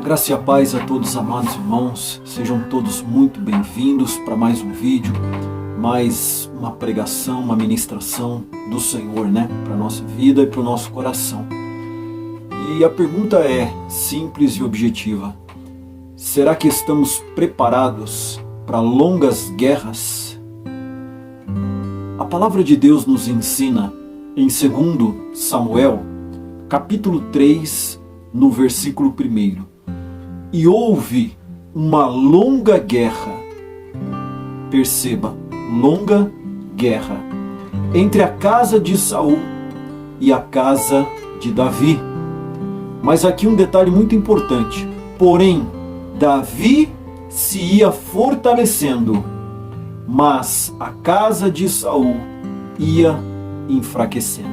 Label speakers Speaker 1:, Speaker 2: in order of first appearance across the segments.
Speaker 1: Graça e a paz a todos, amados irmãos, sejam todos muito bem-vindos para mais um vídeo, mais uma pregação, uma ministração do Senhor, para a nossa vida e para o nosso coração. E a pergunta é simples e objetiva: será que estamos preparados para longas guerras? A palavra de Deus nos ensina em 2 Samuel, capítulo 3, no versículo 1. E houve uma longa guerra, perceba, longa guerra, entre a casa de Saul e a casa de Davi. Mas aqui um detalhe muito importante: porém, Davi se ia fortalecendo, mas a casa de Saul ia enfraquecendo.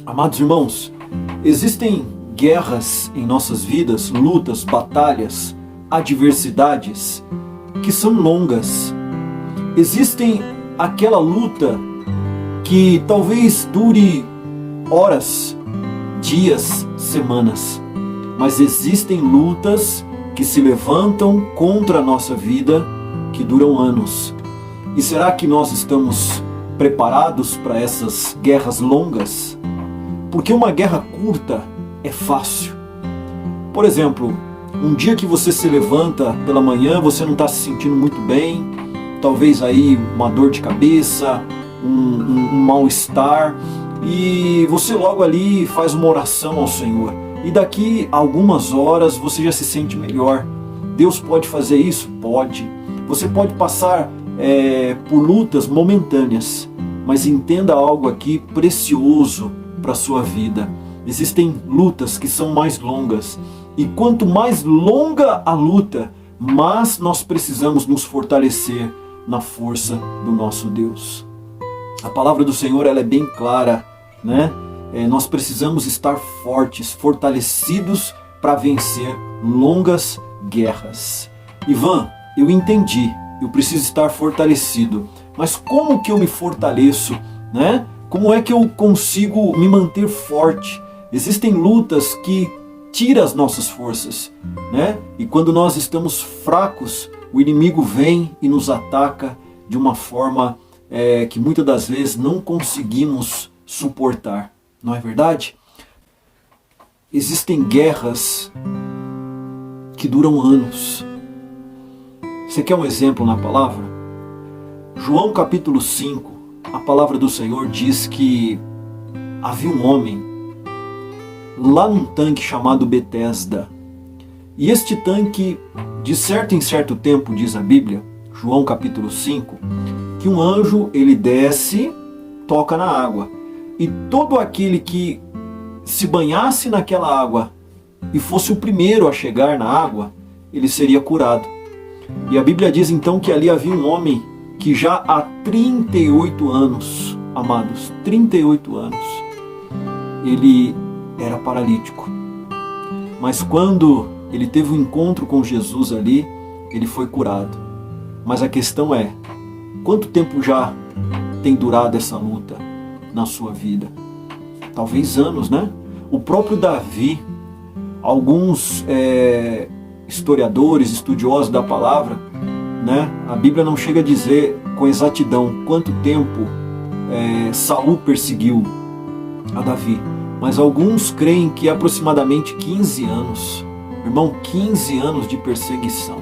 Speaker 1: Amados irmãos, existem guerras em nossas vidas, lutas, batalhas, adversidades que são longas. Existem aquela luta que talvez dure horas, dias, semanas, mas existem lutas que se levantam contra a nossa vida que duram anos. E será que nós estamos preparados para essas guerras longas? Porque uma guerra curta é fácil. Por exemplo, um dia que você se levanta pela manhã, você não está se sentindo muito bem, talvez aí uma dor de cabeça, um mal-estar, e você logo ali faz uma oração ao Senhor. E daqui a algumas horas você já se sente melhor. Deus pode fazer isso? Pode. Você pode passar por lutas momentâneas, mas entenda algo aqui precioso para a sua vida. Existem lutas que são mais longas, e quanto mais longa a luta, mais nós precisamos nos fortalecer na força do nosso Deus. A palavra do Senhor ela é bem clara, nós precisamos estar fortes, fortalecidos para vencer longas guerras. Ivan, eu entendi, eu preciso estar fortalecido, mas como que eu me fortaleço? Como é que eu consigo me manter forte? Existem lutas que tiram as nossas forças, E quando nós estamos fracos, o inimigo vem e nos ataca de uma forma que muitas das vezes não conseguimos suportar, não é verdade? Existem guerras que duram anos. Você quer um exemplo na palavra? João capítulo 5, a palavra do Senhor diz que havia um homem lá num tanque chamado Betesda. E este tanque, de certo em certo tempo, diz a Bíblia, João capítulo 5, que um anjo ele desce, toca na água, e todo aquele que se banhasse naquela água e fosse o primeiro a chegar na água, ele seria curado. E a Bíblia diz então que ali havia um homem que já há 38 anos, amados, 38 anos, ele era paralítico. Mas quando ele teve um encontro com Jesus ali, ele foi curado. Mas a questão é, quanto tempo já tem durado essa luta na sua vida? Talvez anos, O próprio Davi, alguns historiadores, estudiosos da palavra, a Bíblia não chega a dizer com exatidão quanto tempo Saul perseguiu a Davi. Mas alguns creem que aproximadamente 15 anos. Irmão, 15 anos de perseguição.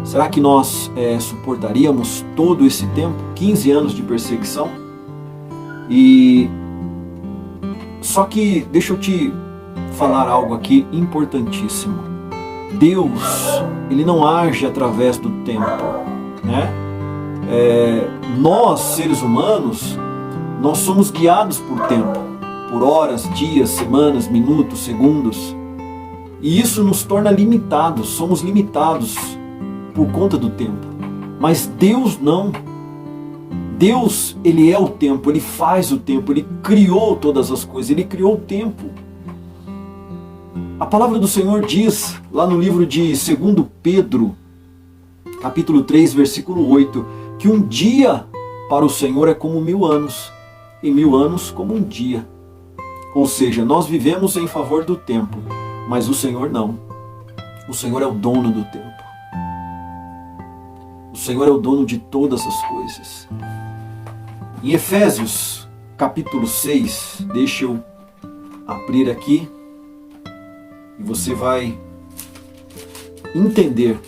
Speaker 1: Será que nós suportaríamos todo esse tempo? 15 anos de perseguição? Só que deixa eu te falar algo aqui importantíssimo. Deus, Ele não age através do tempo, Nós, seres humanos, nós somos guiados por tempo. Por horas, dias, semanas, minutos, segundos. E isso nos torna limitados, somos limitados por conta do tempo. Mas Deus não. Deus, Ele é o tempo, Ele faz o tempo, Ele criou todas as coisas, Ele criou o tempo. A palavra do Senhor diz, lá no livro de 2 Pedro, capítulo 3, versículo 8, que um dia para o Senhor é como 1000 anos, e 1000 anos como um dia. Ou seja, nós vivemos em favor do tempo, mas o Senhor não. O Senhor é o dono do tempo. O Senhor é o dono de todas as coisas. Em Efésios, capítulo 6, deixa eu abrir aqui e você vai entender.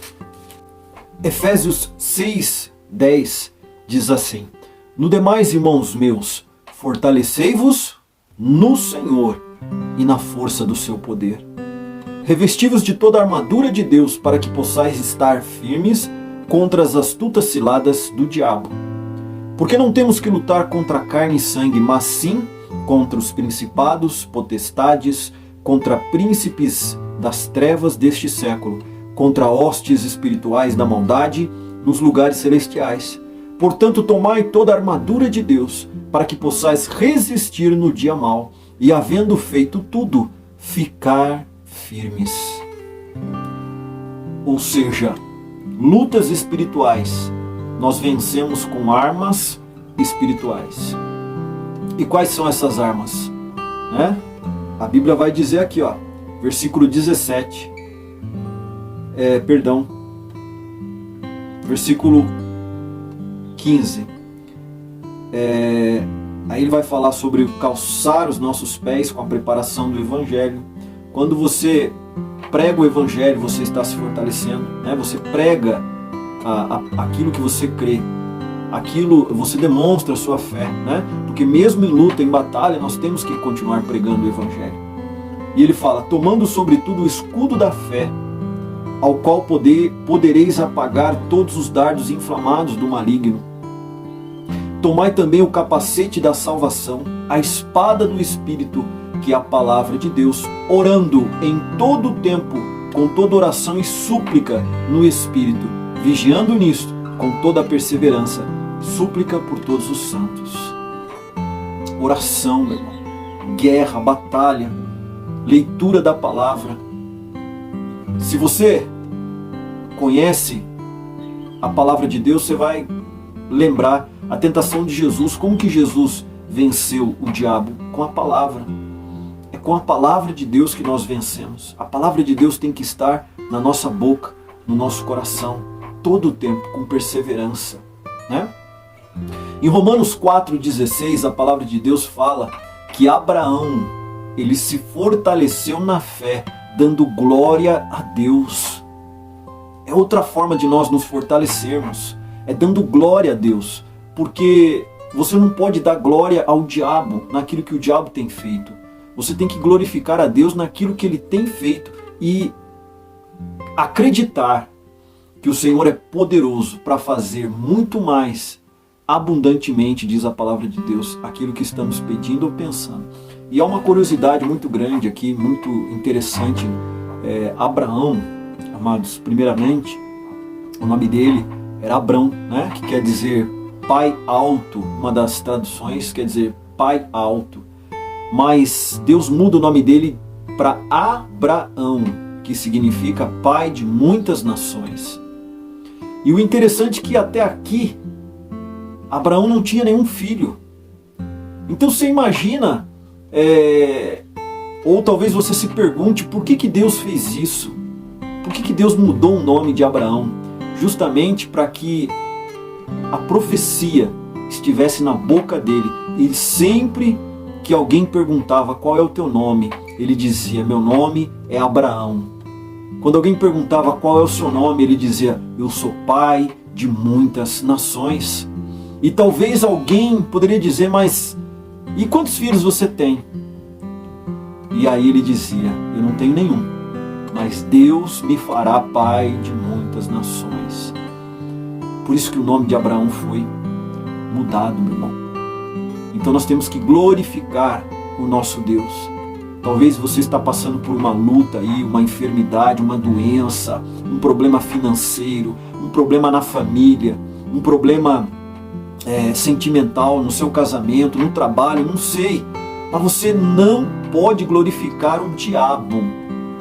Speaker 1: Efésios 6, 10 diz assim: No demais, irmãos meus, fortalecei-vos no Senhor e na força do seu poder. Revesti-vos de toda a armadura de Deus para que possais estar firmes contra as astutas ciladas do diabo. Porque não temos que lutar contra carne e sangue, mas sim contra os principados, potestades, contra príncipes das trevas deste século, contra hostes espirituais da maldade nos lugares celestiais. Portanto, tomai toda a armadura de Deus, para que possais resistir no dia mau, e havendo feito tudo, ficar firmes. Ou seja, lutas espirituais nós vencemos com armas espirituais. E quais são essas armas? A Bíblia vai dizer aqui, versículo 17. Versículo 15. Aí ele vai falar sobre calçar os nossos pés com a preparação do Evangelho. Quando você prega o Evangelho, você está se fortalecendo, Você prega aquilo que você crê, aquilo você demonstra a sua fé, Porque mesmo em luta, em batalha, nós temos que continuar pregando o Evangelho. E ele fala: tomando sobretudo o escudo da fé, ao qual podereis apagar todos os dardos inflamados do maligno. Tomai também o capacete da salvação, a espada do Espírito, que é a palavra de Deus, orando em todo o tempo, com toda oração e súplica no Espírito, vigiando nisto, com toda a perseverança, súplica por todos os santos. Oração, meu irmão, guerra, batalha, leitura da palavra. Se você conhece a palavra de Deus, você vai lembrar a tentação de Jesus, como que Jesus venceu o diabo? Com a palavra. É com a palavra de Deus que nós vencemos. A palavra de Deus tem que estar na nossa boca, no nosso coração, todo o tempo, com perseverança, Em Romanos 4,16, a palavra de Deus fala que Abraão, ele se fortaleceu na fé, dando glória a Deus. É outra forma de nós nos fortalecermos, é dando glória a Deus, porque você não pode dar glória ao diabo naquilo que o diabo tem feito. Você tem que glorificar a Deus naquilo que ele tem feito e acreditar que o Senhor é poderoso para fazer muito mais abundantemente, diz a palavra de Deus, aquilo que estamos pedindo ou pensando. E há uma curiosidade muito grande aqui, muito interessante. Abraão, amados, primeiramente, o nome dele era Abrão, que quer dizer pai alto. Uma das traduções quer dizer pai alto. Mas Deus muda o nome dele para Abraão, que significa pai de muitas nações. E o interessante é que até aqui, Abraão não tinha nenhum filho. Então você imagina, ou talvez você se pergunte, por que Deus fez isso? Por que Deus mudou o nome de Abraão? Justamente para que a profecia estivesse na boca dele. E sempre que alguém perguntava qual é o teu nome, ele dizia: meu nome é Abraão. Quando alguém perguntava qual é o seu nome, ele dizia: eu sou pai de muitas nações. E talvez alguém poderia dizer: mas e quantos filhos você tem? E aí ele dizia: eu não tenho nenhum, mas Deus me fará pai de muitas nações. Por isso que o nome de Abraão foi mudado, meu irmão. Então nós temos que glorificar o nosso Deus. Talvez você está passando por uma luta aí, uma enfermidade, uma doença, um problema financeiro, um problema na família, um problema sentimental no seu casamento, no trabalho, não sei. Mas você não pode glorificar o diabo.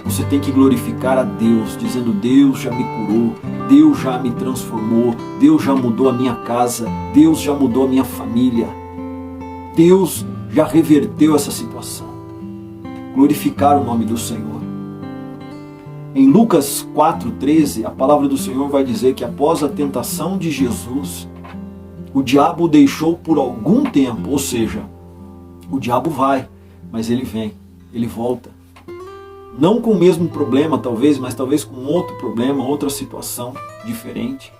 Speaker 1: Você tem que glorificar a Deus, dizendo: Deus já me curou, Deus já me transformou, Deus já mudou a minha casa, Deus já mudou a minha família, Deus já reverteu essa situação. Glorificar o nome do Senhor. Em Lucas 4,13, a palavra do Senhor vai dizer que após a tentação de Jesus, o diabo o deixou por algum tempo, ou seja, o diabo vai, mas ele vem, ele volta. Não com o mesmo problema talvez, mas talvez com outro problema, outra situação diferente.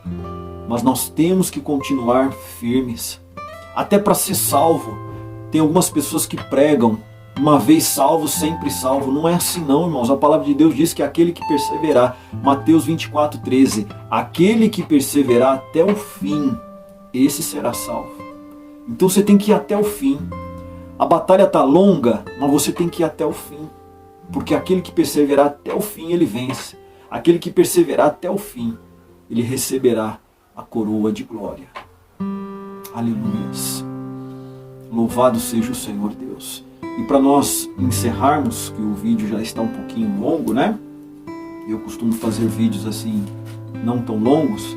Speaker 1: Mas nós temos que continuar firmes, até para ser salvo. Tem algumas pessoas que pregam, uma vez salvo, sempre salvo. Não é assim não, irmãos. A palavra de Deus diz que aquele que perseverar, Mateus 24,13, aquele que perseverar até o fim, esse será salvo. Então você tem que ir até o fim. A batalha está longa, mas você tem que ir até o fim. Porque aquele que perseverar até o fim, ele vence. Aquele que perseverar até o fim, ele receberá a coroa de glória. Aleluias. Louvado seja o Senhor Deus. E para nós encerrarmos, que o vídeo já está um pouquinho longo, né? Eu costumo fazer vídeos assim, não tão longos,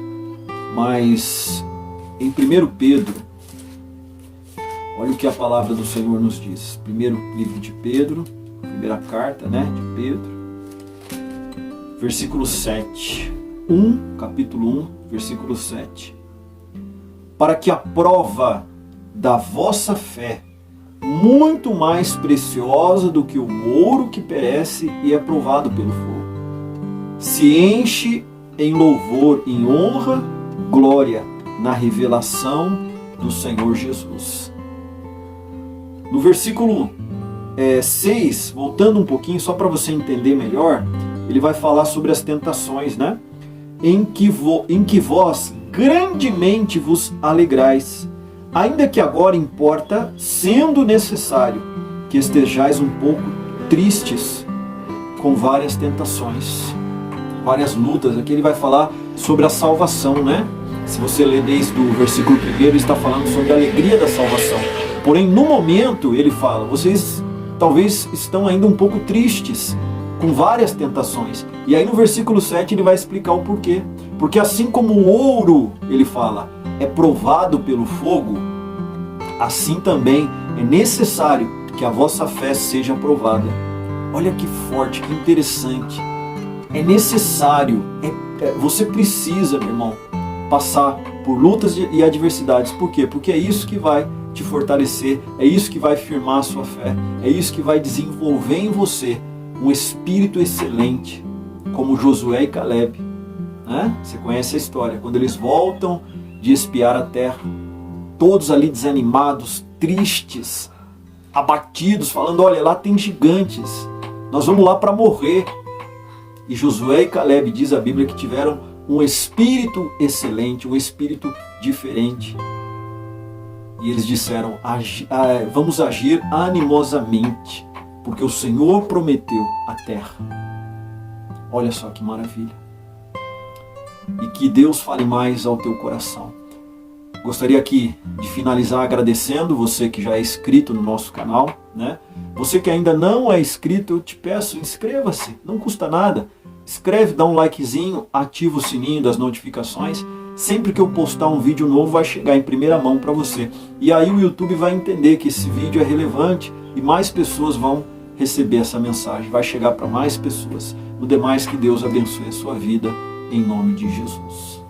Speaker 1: mas em 1 Pedro, olha o que a palavra do Senhor nos diz. Primeiro livro de Pedro, primeira carta, né, de Pedro, versículo 7. Capítulo 1, versículo 7. Para que a prova da vossa fé, muito mais preciosa do que o ouro que perece e é provado pelo fogo, se enche em louvor, em honra, glória, na revelação do Senhor Jesus. No versículo 6, voltando um pouquinho, só para você entender melhor, ele vai falar sobre as tentações, né? Em que vós grandemente vos alegrais, ainda que agora importa, sendo necessário, que estejais um pouco tristes com várias tentações, várias lutas. Aqui ele vai falar sobre a salvação, né? Se você ler desde o versículo 1, ele está falando sobre a alegria da salvação. Porém, no momento, ele fala, vocês talvez estão ainda um pouco tristes com várias tentações. E aí no versículo 7 ele vai explicar o porquê. Porque assim como o ouro, ele fala, é provado pelo fogo, assim também é necessário que a vossa fé seja provada. Olha que forte, que interessante. É necessário, você precisa, meu irmão, passar por lutas e adversidades. Por quê? Porque é isso que vai te fortalecer, é isso que vai firmar a sua fé, é isso que vai desenvolver em você um espírito excelente, como Josué e Caleb. Né? Você conhece a história, quando eles voltam de espiar a terra, todos ali desanimados, tristes, abatidos, falando, olha, lá tem gigantes, nós vamos lá para morrer. E Josué e Caleb, diz a Bíblia, que tiveram um espírito excelente, um espírito diferente. E eles disseram, vamos agir animosamente, porque o Senhor prometeu a terra. Olha só que maravilha. E que Deus fale mais ao teu coração. Gostaria aqui de finalizar agradecendo você que já é inscrito no nosso canal, né? Você que ainda não é inscrito, eu te peço, inscreva-se, não custa nada. Escreve, dá um likezinho, ativa o sininho das notificações. Sempre que eu postar um vídeo novo vai chegar em primeira mão para você. E aí o YouTube vai entender que esse vídeo é relevante e mais pessoas vão receber essa mensagem. Vai chegar para mais pessoas. No demais, que Deus abençoe a sua vida, em nome de Jesus.